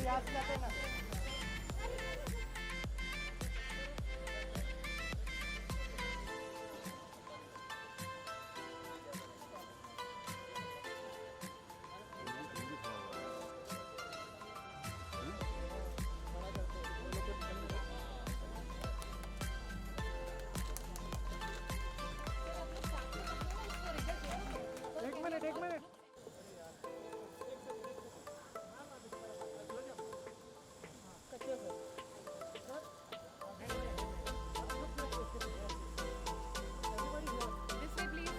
एक minute This way, please.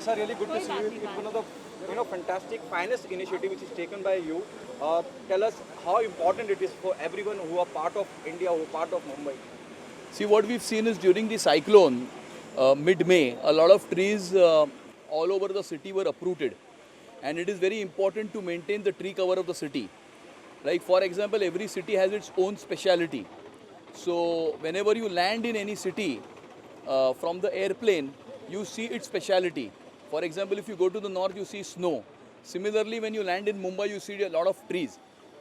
Sir, really good to see you. It's one of the fantastic, finest initiative which is taken by you. Tell us how important it is for everyone who are part of India, who are part of Mumbai. See, what we've seen is during the cyclone, mid-May, a lot of trees all over the city were uprooted. And it is very important to maintain the tree cover of the city. Like, for example, every city has its own speciality. So, whenever you land in any city, from the airplane, you see its speciality. For example, if you go to the north, you see snow. Similarly, when you land in Mumbai, you see a lot of trees.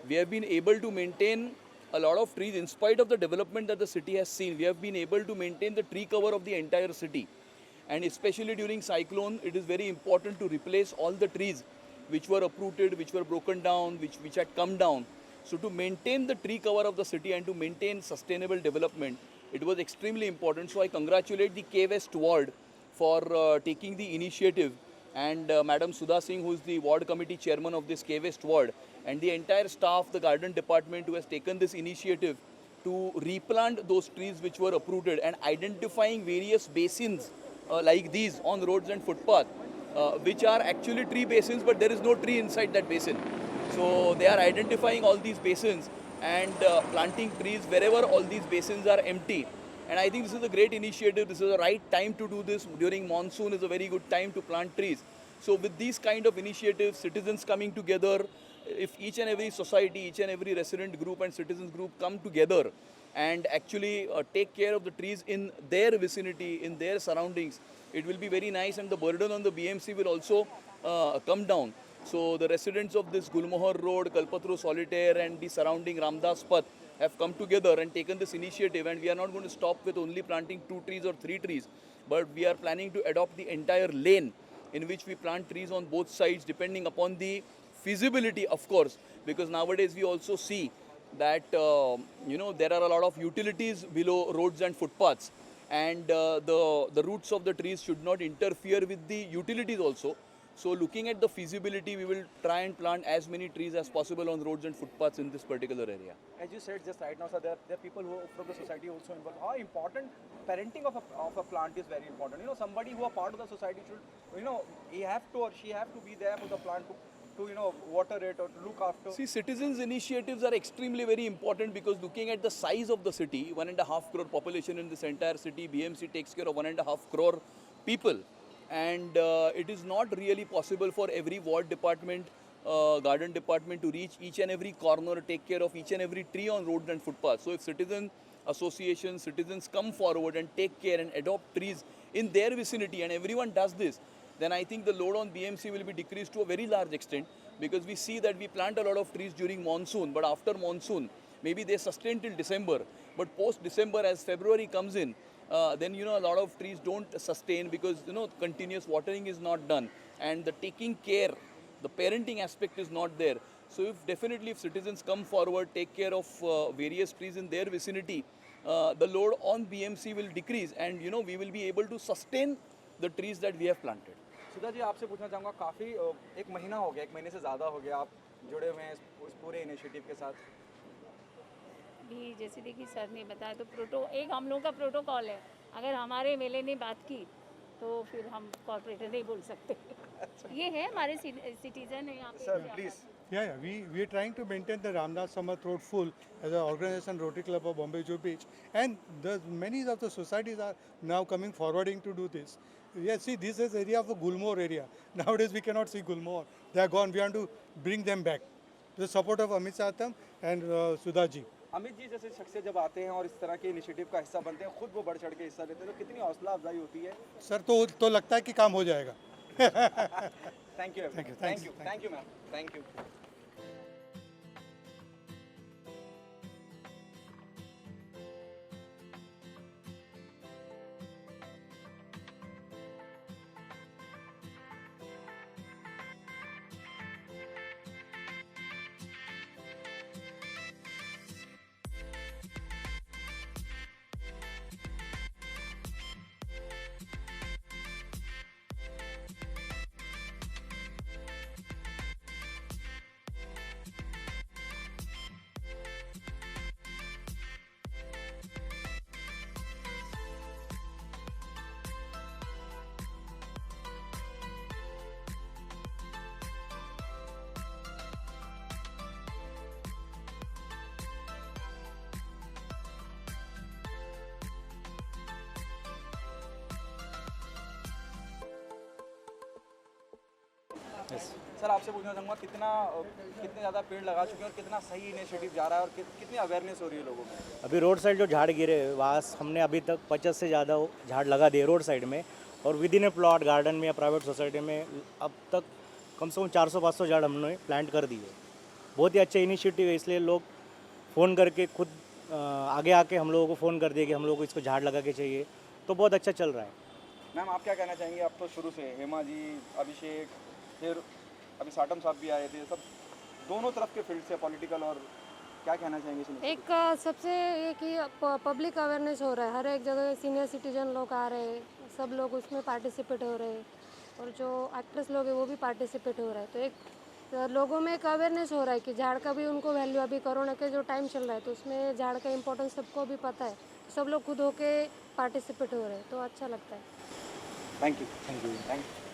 We have been able to maintain a lot of trees in spite of the development that the city has seen. We have been able to maintain the tree cover of the entire city. And especially during cyclone, it is very important to replace all the trees which were uprooted, which were broken down, which had come down. So to maintain the tree cover of the city and to maintain sustainable development, it was extremely important. So I congratulate the K West Ward for taking the initiative, and Madam Sudha Singh, who is the ward committee chairman of this K West Ward, and the entire staff, the garden department, who has taken this initiative to replant those trees which were uprooted and identifying various basins like these on roads and footpath, which are actually tree basins, but there is no tree inside that basin. So they are identifying all these basins and planting trees wherever all these basins are empty. And I think this is a great initiative. This is the right time to do this. During monsoon is a very good time to plant trees. So with these kind of initiatives, citizens coming together, if each and every society, each and every resident group and citizens group come together and actually take care of the trees in their vicinity, in their surroundings, it will be very nice, and the burden on the BMC will also come down. So the residents of this Gulmohar Road, Kalpatru Solitaire and the surrounding Ramdas Path have come together and taken this initiative, and we are not going to stop with only planting 2 trees or 3 trees, but we are planning to adopt the entire lane in which we plant trees on both sides depending upon the feasibility, of course, because nowadays we also see that there are a lot of utilities below roads and footpaths, and the roots of the trees should not interfere with the utilities also. So looking at the feasibility, we will try and plant as many trees as possible on roads and footpaths in this particular area. As you said just right now, sir, there are people who from the society also involved. How important parenting of a plant is very important. Somebody who are part of the society should, he have to or she have to be there for the plant to water it or to look after. See, citizens' initiatives are extremely very important, because looking at the size of the city, 1.5 crore population in this entire city, BMC takes care of 1.5 crore people. And it is not really possible for every ward department, garden department to reach each and every corner, take care of each and every tree on roads and footpaths. So if citizen associations, citizens come forward and take care and adopt trees in their vicinity, and everyone does this, then I think the load on BMC will be decreased to a very large extent, because we see that we plant a lot of trees during monsoon, but after monsoon, maybe they sustain till December. But post-December, as February comes in, then a lot of trees don't sustain, because continuous watering is not done, and the taking care, the parenting aspect is not there. So if citizens come forward, take care of various trees in their vicinity, the load on BMC will decrease, and we will be able to sustain the trees that we have planted. Sudha ji, आपसे पूछना चाहूँगा, काफ़ी एक महीना हो गया, 1 महीने से ज़्यादा हो गया आप जुड़े हुए हैं इस पूरे इनिशिएटिव के साथ. भी जैसे देखिए सर ने बताया, तो एक हम लोगों का प्रोटोकॉल है, अगर हमारे मेले ने बात की तो फिर हम कॉर्पोरेटर नहीं बोल सकते. ये है हमारे सिटीजन है यहाँ पे. Sir, please. Yeah, we are trying to maintain the Ramdas Samath Road full as an organization, Rotary Club of Bombay Juhu Beach, and many of the societies are now coming forwarding to do this. Yes, see, this is area of the Gulmore area. Nowadays we cannot see Gulmore. They are gone. We want to bring them back. The support of Amit Satam and Sudha ji. Amit ji जैसे शख्सियत जब आते हैं और इस तरह के initiative का हिस्सा बनते हैं, खुद वो बढ़ चढ़ के हिस्सा लेते हैं, तो कितनी हौसला अफजाई होती है। सर तो लगता है कि काम हो जाएगा। Thank you Thank you, thank thanks, you thank thank you ma'am, thank you. Sir आपसे पूछना चाहूँगा कितने ज़्यादा पेड़ लगा चुके हैं और कितना सही इनिशिएटिव जा रहा है और कितनी अवेयरनेस हो रही है लोगों में। अभी रोड साइड जो झाड़ गिरे वहाँ हमने अभी तक 50 से ज़्यादा झाड़ लगा दिए रोड साइड में, और with in A plot garden में या प्राइवेट सोसाइटी में अब तक कम से कम 400-500 झाड़ हमने प्लांट कर दिए। बहुत ही अच्छा इनिशिएटिव है, इसलिए लोग फ़ोन करके खुद आगे आके हम लोगों को फ़ोन कर दिए कि हम लोगों को इसको झाड़ लगा के चाहिए, तो बहुत अच्छा चल रहा है। मैम आप क्या कहना चाहेंगे? आप तो शुरू से हेमा जी, अभिषेक, फिर अभी साटम साहब भी आए थे, सब दोनों तरफ के फील्ड से पॉलिटिकल, और क्या कहना चाहेंगे इसमें? एक सबसे ये कि पब्लिक अवेयरनेस हो रहा है, हर एक जगह सीनियर सिटीजन लोग आ रहे हैं, सब लोग उसमें पार्टिसिपेट हो रहे हैं, और जो एक्ट्रेस लोग हैं वो भी पार्टिसिपेट हो रहा है। तो एक लोगों में एक अवेयरनेस हो रहा है कि झाड़ का भी उनको वैल्यू, अभी कोरोना के जो टाइम चल रहा है तो उसमें झाड़ का इम्पोर्टेंस सबको भी पता है, सब लोग खुद होके पार्टिसिपेट हो रहे हैं, तो अच्छा लगता है। Thank you thank you thank you.